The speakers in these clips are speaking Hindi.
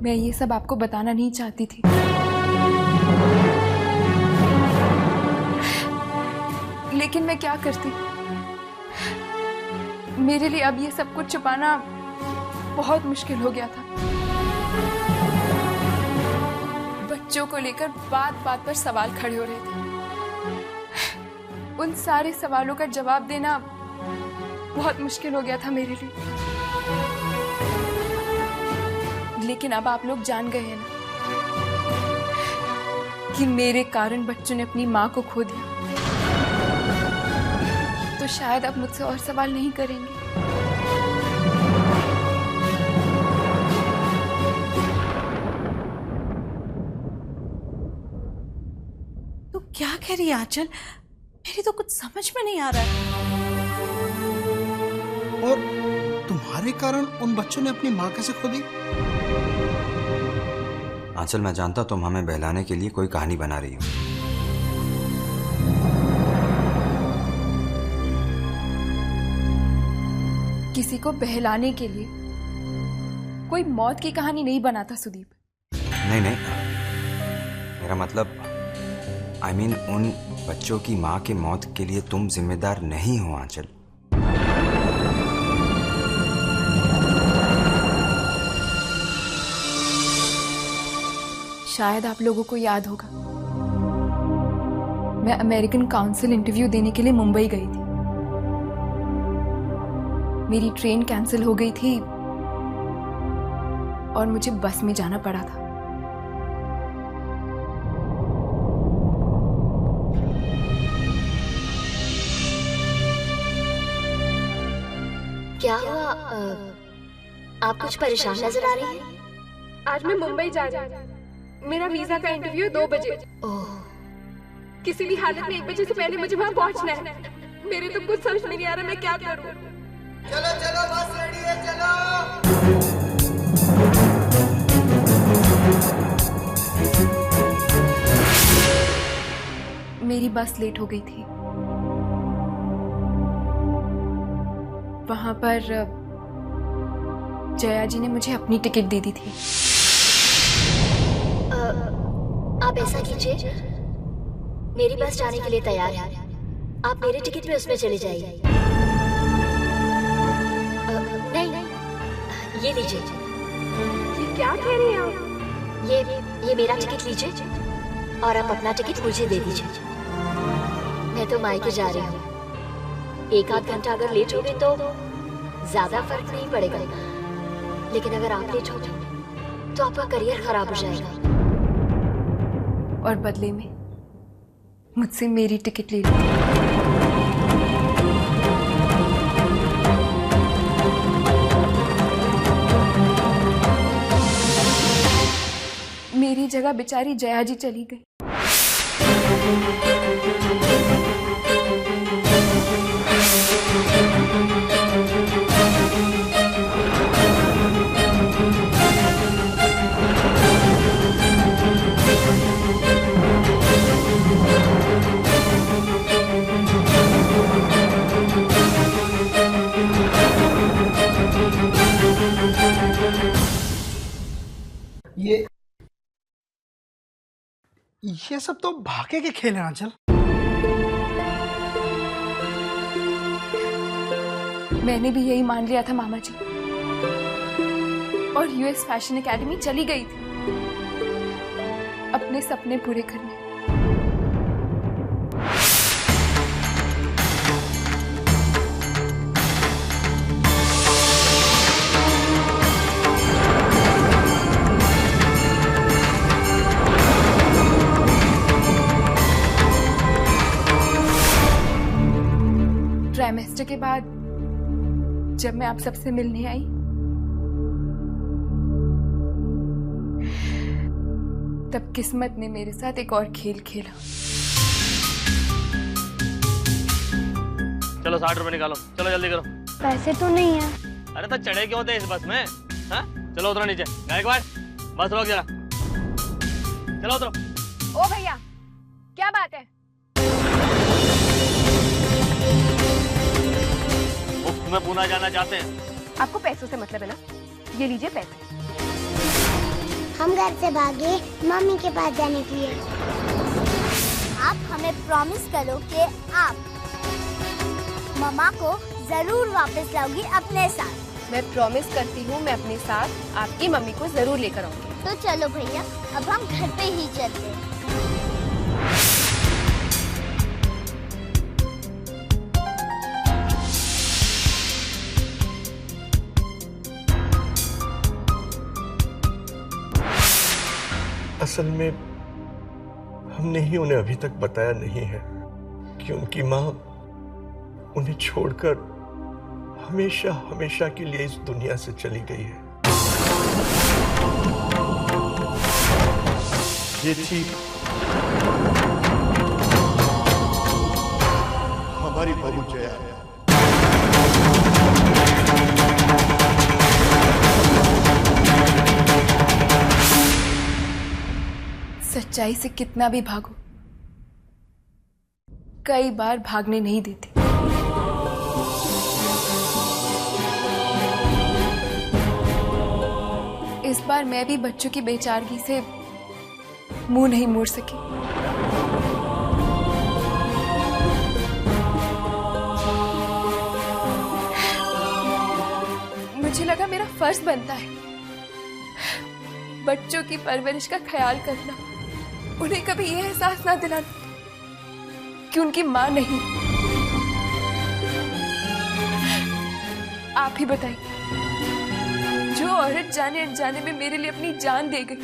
मैं ये सब आपको बताना नहीं चाहती थी, लेकिन मैं क्या करती। मेरे लिए अब ये सब कुछ छुपाना बहुत मुश्किल हो गया था। बच्चों को लेकर बात बात पर सवाल खड़े हो रहे थे। उन सारे सवालों का जवाब देना बहुत मुश्किल हो गया था मेरे लिए। लेकिन अब आप लोग जान गए हैं ना कि मेरे कारण बच्चों ने अपनी माँ को खो दिया, तो शायद अब मुझसे और सवाल नहीं करेंगे। तो क्या कह रही है आंचल? मेरी तो कुछ समझ में नहीं आ रहा है। और तुम्हारे कारण उन बच्चों ने अपनी माँ कैसे खो दी? आंचल, मैं जानता तुम हमें बहलाने के लिए कोई कहानी बना रही हो। किसी को बहलाने के लिए कोई मौत की कहानी नहीं बनाता सुदीप। नहीं नहीं, मेरा मतलब I mean, उन बच्चों की माँ के मौत के लिए तुम जिम्मेदार नहीं हो आंचल। शायद आप लोगों को याद होगा, मैं अमेरिकन काउंसिल इंटरव्यू देने के लिए मुंबई गई थी। मेरी ट्रेन कैंसिल हो गई थी और मुझे बस में जाना पड़ा था। क्या हुआ? आप कुछ परेशान नजर आ रही हैं। आज मैं मुंबई जा रही हूँ। मेरा वीजा का इंटरव्यू 2 बजे। ओह, किसी भी हालत में 1 बजे से पहले मुझे वहाँ पहुँचना है। मेरे तो कुछ समझ में नहीं आ रहा मैं क्या करूँ। चलो चलो, बस रेडी है, चलो। मेरी बस लेट हो गई थी। वहां पर जया जी ने मुझे अपनी टिकट दे दी थी। आप ऐसा कीजिए, मेरी बस जाने के लिए तैयार है। आप मेरे टिकट पे उसमें चले जाइए। नहीं, ये लीजिए। ये क्या कह रही हैं आप? ये मेरा टिकट लीजिए और आप अपना टिकट मुझे दे दीजिए। मैं तो मायके जा रही हूँ। 1 आध घंटा अगर लेट हो गए तो ज्यादा फर्क नहीं पड़ेगा, लेकिन अगर आप लेट हो गए तो आपका करियर खराब हो जाएगा। और बदले में मुझसे मेरी टिकट ले लो। मेरी जगह बेचारी जया जी चली गई। ये सब तो भागे के खेल हैं आंचल। मैंने भी यही मान लिया था मामा जी, और यूएस फैशन एकेडमी चली गई थी अपने सपने पूरे करने। ट्राइमेस्टर के बाद जब मैं आप सबसे मिलने आई, तब किस्मत ने मेरे साथ एक और खेल खेला। चलो 60 रुपए निकालो, चलो जल्दी करो। पैसे तो नहीं है। अरे तो चढ़े क्यों होते इस बस में? हाँ? चलो उतरो नीचे। गायकवाड़, बस रोक जरा। चलो उतरो। ओ भैया, क्या बात है? मुफ्त में पूना जाना चाहते हैं? आपको पैसों से मतलब है ना? ये लीजिए पैसे। हम घर से भागे मम्मी के पास जाने के लिए। आप हमें प्रॉमिस करो कि आप मम्मा को जरूर वापस लाओगी अपने साथ। मैं प्रॉमिस करती हूँ मैं अपने साथ आपकी मम्मी को जरूर लेकर आऊंगी। तो चलो भैया, अब हम घर पे ही चलते हैं। असल में हमने ही उन्हें अभी तक बताया नहीं है कि उनकी माँ उन्हें छोड़कर हमेशा हमेशा के लिए इस दुनिया से चली गई है। ये थी हमारी बहू जया। सच्चाई से कितना भी भागो, कई बार भागने नहीं देती। इस बार मैं भी बच्चों की बेचारगी से मुंह नहीं मोड़ सकी। मुझे लगा मेरा फर्ज बनता है बच्चों की परवरिश का ख्याल करना, उन्हें कभी ये एहसास ना दिलाना कि उनकी मां नहीं। आप ही बताइए, जो औरत जाने अनजाने में मेरे लिए अपनी जान दे गई,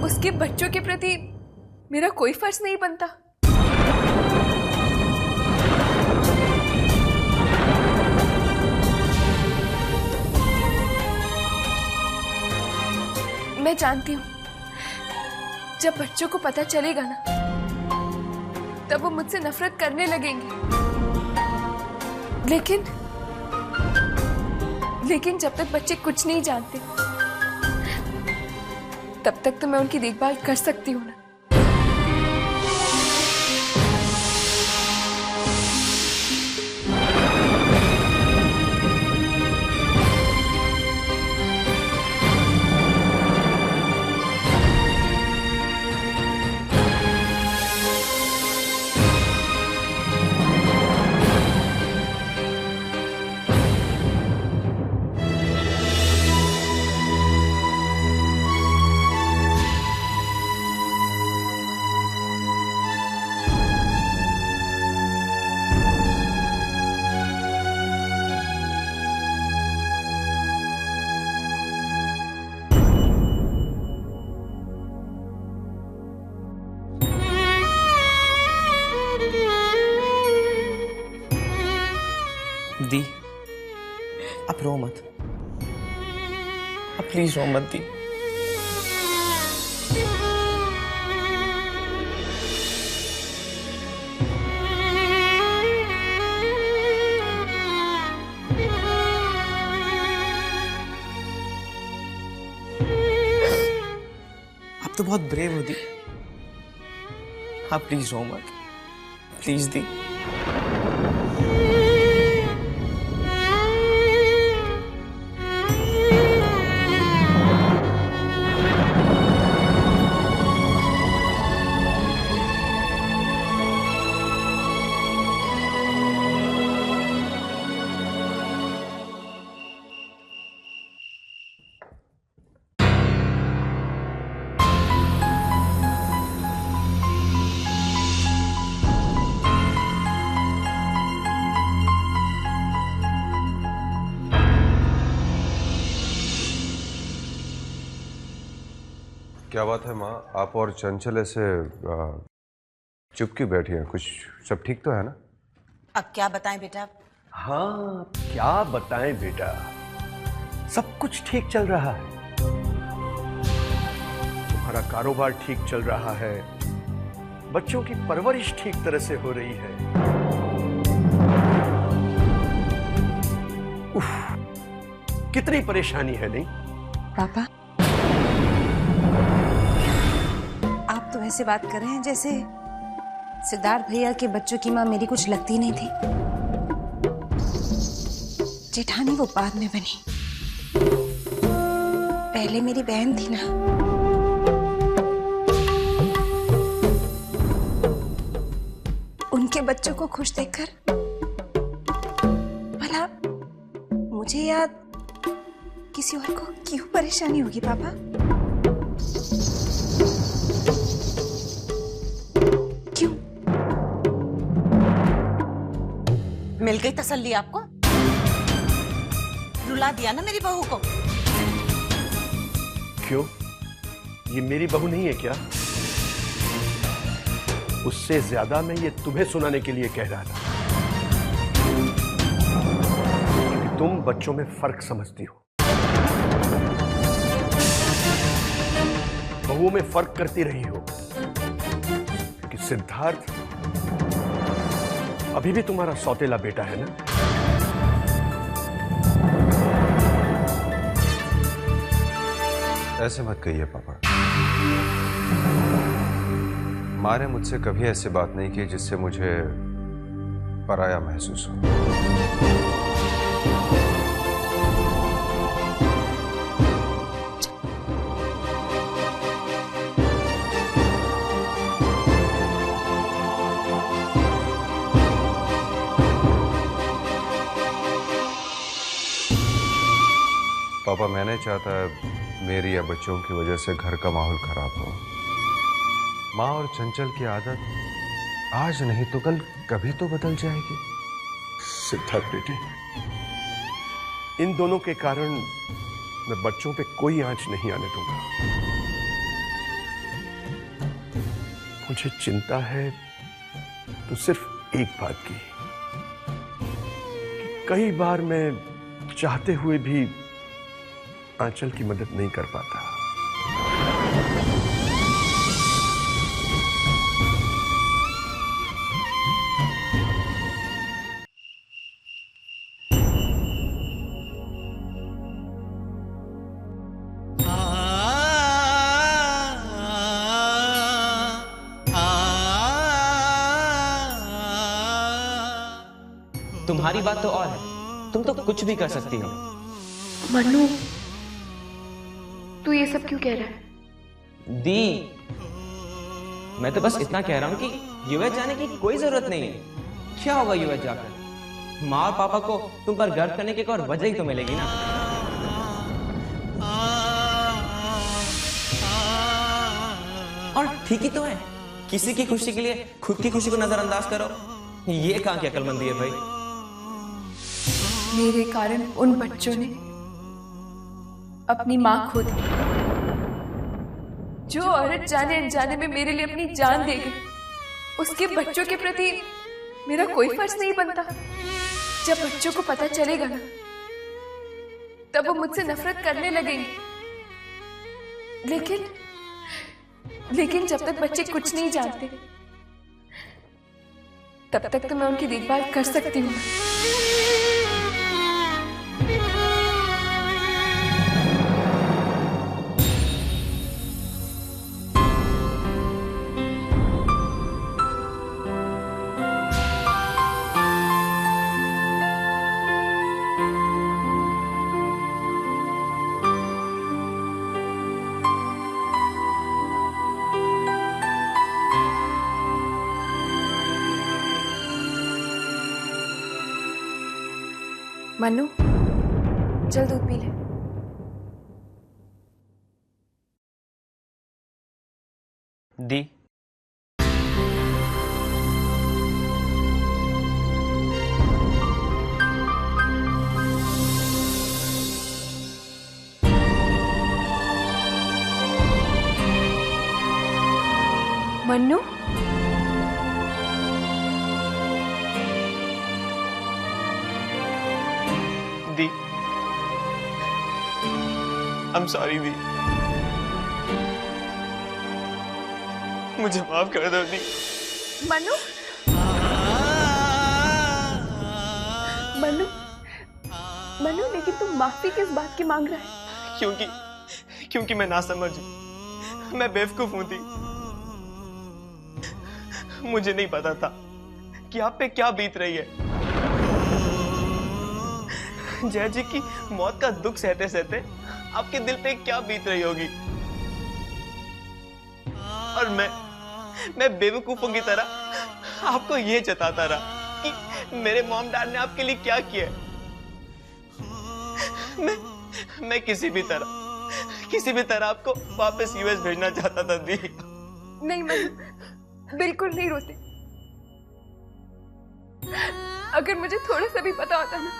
उसके बच्चों के प्रति मेरा कोई फर्ज नहीं बनता? मैं जानती हूं जब बच्चों को पता चलेगा ना, तब वो मुझसे नफरत करने लगेंगे। लेकिन जब तक बच्चे कुछ नहीं जानते, तब तक तो मैं उनकी देखभाल कर सकती हूँ ना। दी, आप रो मत, आप प्लीज रो मत दी। आप तो बहुत ब्रेव हो दी, आप प्लीज रो मत, प्लीज दी। क्या बात है माँ, आप और चंचल ऐसे चुप क्यों बैठी हैं? कुछ सब ठीक तो है ना? अब क्या बताएं बेटा? हाँ, क्या बताएं बेटा, सब कुछ ठीक चल रहा है। तुम्हारा कारोबार ठीक चल रहा है, बच्चों की परवरिश ठीक तरह से हो रही है। उफ, कितनी परेशानी है नहीं? पापा, आप तो ऐसे बात कर रहे हैं जैसे सिद्धार्थ भैया के बच्चों की माँ मेरी कुछ लगती नहीं थी। जेठानी वो बाद में बनी, पहले मेरी बहन थी ना, उनके बच्चों को खुश देखकर भला मुझे या किसी और को क्यों परेशानी होगी पापा? क्यों? मिल गई तसल्ली आपको? रुला दिया ना मेरी बहू को? क्यों? ये मेरी बहू नहीं है क्या? उससे ज्यादा मैं ये तुम्हें सुनाने के लिए कह रहा था कि तुम बच्चों में फर्क समझती हो, बहुओं में फर्क करती रही हो, कि सिद्धार्थ अभी भी तुम्हारा सौतेला बेटा है ना? ऐसे मत कहिए पापा। माँ ने मुझसे कभी ऐसी बात नहीं की जिससे मुझे पराया महसूस हो। पापा, मैं नहीं चाहता मेरी या बच्चों की वजह से घर का माहौल खराब हो। माँ और चंचल की आदत आज नहीं तो कल कभी तो बदल जाएगी। सिद्धार्थ बेटे, इन दोनों के कारण मैं बच्चों पे कोई आंच नहीं आने दूंगा। मुझे चिंता है तो सिर्फ एक बात की, कि कई बार मैं चाहते हुए भी आंचल की मदद नहीं कर पाता। तुम्हारी बात तो और है, तुम तो कुछ भी कर सकती हो। मन्नू, तू ये सब क्यों कह रहा है? दी, मैं तो बस इतना कह रहा हूं कि यूएस जाने की कोई जरूरत नहीं है। क्या होगा यूएस जाकर? माँ और पापा को तुम पर गर्व करने की एक और वजह ही तो मिलेगी ना। और ठीक ही तो है, किसी की खुशी के लिए खुद की खुशी को नजरअंदाज करो, ये कहाँ की अक्लमंदी है भाई? मेरे कारण उन बच्चों ने अपनी माँ खो दी। जो औरत जाने अनजाने में मेरे लिए अपनी जान दे गई, उसके बच्चों के प्रति मेरा कोई फर्ज नहीं बनता। जब बच्चों को पता चलेगा ना, तब वो मुझसे नफरत करने लगेंगे। लेकिन जब तक बच्चे कुछ नहीं जानते, तब तक तो मैं उनकी देखभाल कर सकती हूँ। मन्नू, चल दूध पी ले। दी, मन्नू, दी, I'm sorry दी, मुझे माफ कर दो दी। मन्नू, मन्नू, मन्नू, लेकिन तुम माफी किस बात की मांग रहा है? क्योंकि मैं ना समझ हूं, मैं बेवकूफ हूं दी। मुझे नहीं पता था कि आप पे क्या बीत रही है। जय जी की मौत का दुख सहते सहते आपके दिल पे क्या बीत रही होगी। और मैं बेवकूफों की तरह आपको ये जताता रहा कि मेरे मॉम डैड ने आपके लिए क्या किया। मैं किसी भी तरह आपको वापस यूएस भेजना चाहता था दी। नहीं मनु, बिल्कुल नहीं रोते। अगर मुझे थोड़ा सा भी पता होता ना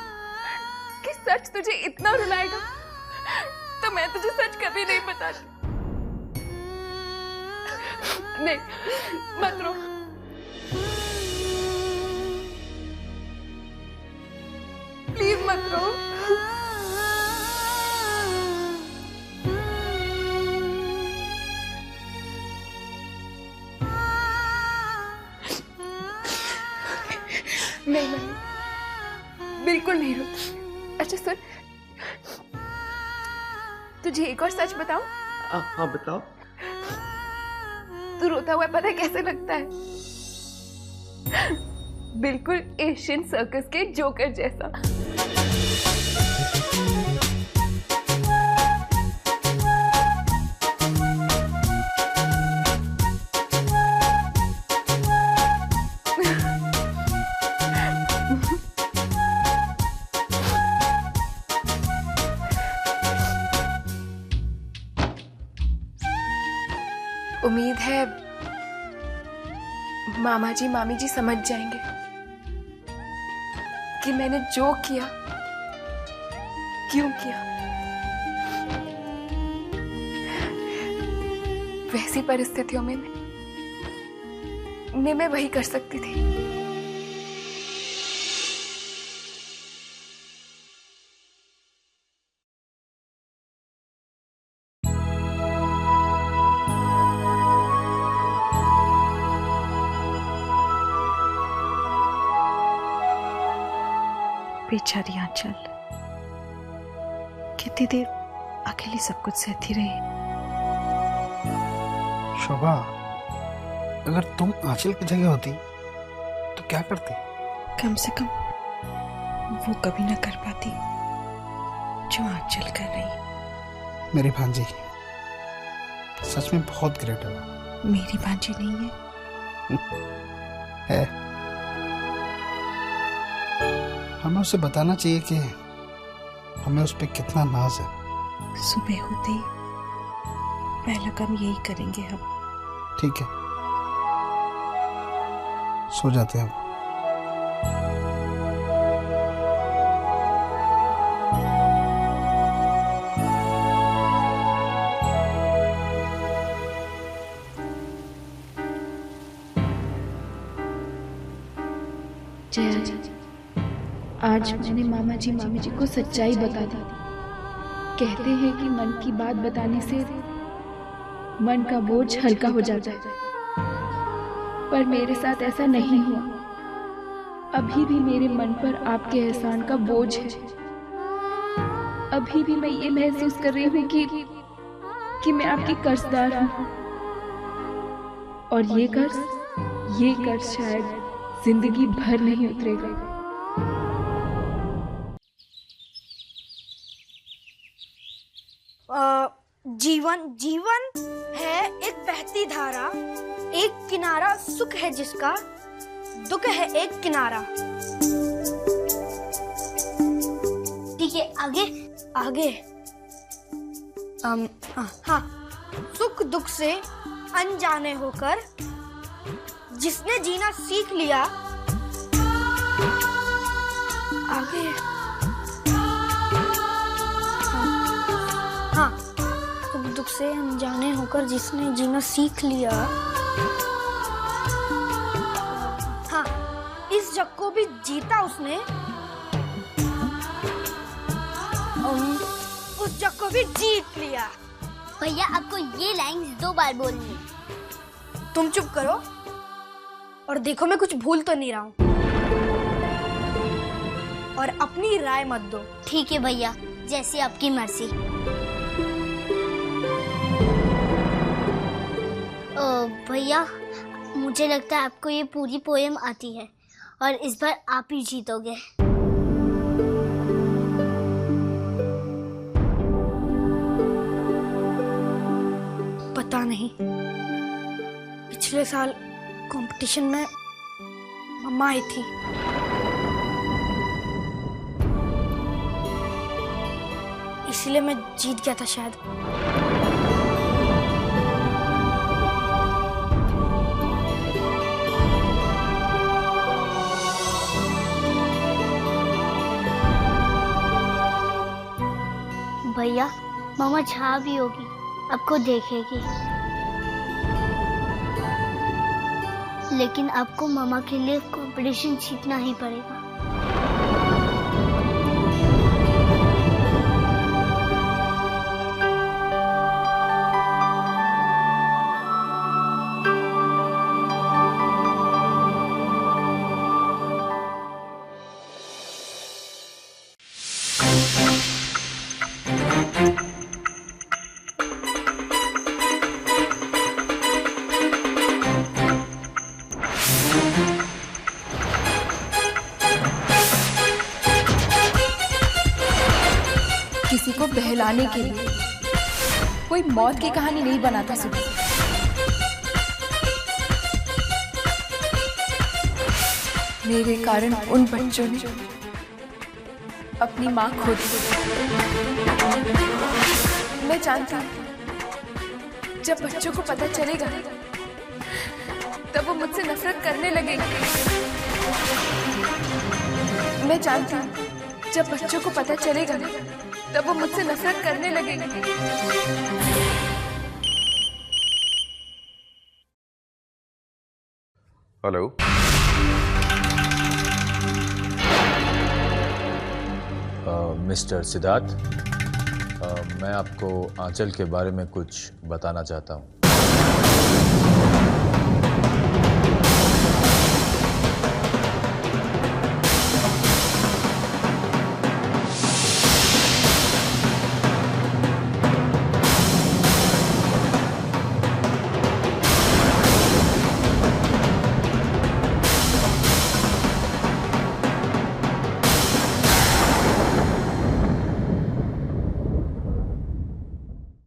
कि सच तुझे इतना रुलाएगा तो मैं तुझे सच कभी नहीं बताती। नहीं, मत रो। प्लीज मत रो। नहीं नहीं, बिल्कुल नहीं रोती। अच्छा सुन, तुझे एक और सच बताऊं? हाँ बताओ। तू रोता हुआ पता कैसे लगता है? बिल्कुल एशियन सर्कस के जोकर जैसा। उम्मीद है मामा जी मामी जी समझ जाएंगे कि मैंने जो किया क्यों किया। वैसी परिस्थितियों में मैं वही कर सकती थी। बेचारी आंचल कितनी देर अकेली सब कुछ सहती रही। शोभा, अगर तुम आंचल की जगह होती तो क्या करती? कम से कम वो कभी ना कर पाती जो आंचल कर रही। मेरी भांजी सच में बहुत ग्रेट है। मेरी भांजी नहीं है। हमें उसे बताना चाहिए कि हमें उस पर कितना नाज है। सुबह होते ही पहला काम यही करेंगे हम। ठीक है, सो जाते हैं। जया जी, आज मैंने मामा जी मामी जी को सच्चाई बता दी। कहते हैं कि मन की बात बताने से मन का बोझ हल्का हो जाता है, पर मेरे साथ ऐसा नहीं हुआ। अभी भी मेरे मन पर आपके एहसान का बोझ है। अभी भी मैं ये महसूस कर रही हूँ कि मैं आपकी कर्जदार हूँ, और ये कर्ज शायद जिंदगी भर नहीं उतरेगा। जीवन है एक बहती धारा, एक किनारा सुख है जिसका, दुख है एक किनारा। ठीक है, आगे हाँ, सुख दुख से अनजाने होकर जिसने जीना सीख लिया। आगे हाँ, सुख दुख से अनजाने होकर जिसने जीना सीख लिया। हाँ, इस जग को भी जीता उसने, उस जग को भी जीत लिया। भैया आपको ये लाइन 2 बार बोलनी है। तुम चुप करो और देखो मैं कुछ भूल तो नहीं रहा हूँ, और अपनी राय मत दो। ठीक है भैया, जैसी आपकी मर्जी। भैया मुझे लगता है आपको ये पूरी पोएम आती है, और इस बार आप ही जीतोगे। नहीं। पिछले साल कंपटीशन में मम्मा आई थी। इसलिए मैं जीत गया था शायद। भैया, मामा जहाँ भी होगी आपको देखेगी, लेकिन आपको मामा के लिए कंपटीशन जीतना ही पड़ेगा। किसी को बहलाने के लिए कोई मौत की कहानी नहीं बनाता सुबह। मेरे कारण उन बच्चों ने अपनी मां खो दी। मैं जानती हूं जब बच्चों को पता चलेगा तब वो मुझसे नफरत करने लगेंगे। मैं जानती हूं जब बच्चों को पता चलेगा तब वो मुझसे नफरत करने लगेंगे। हेलो, मिस्टर सिद्धार्थ, मैं आपको आंचल के बारे में कुछ बताना चाहता हूँ।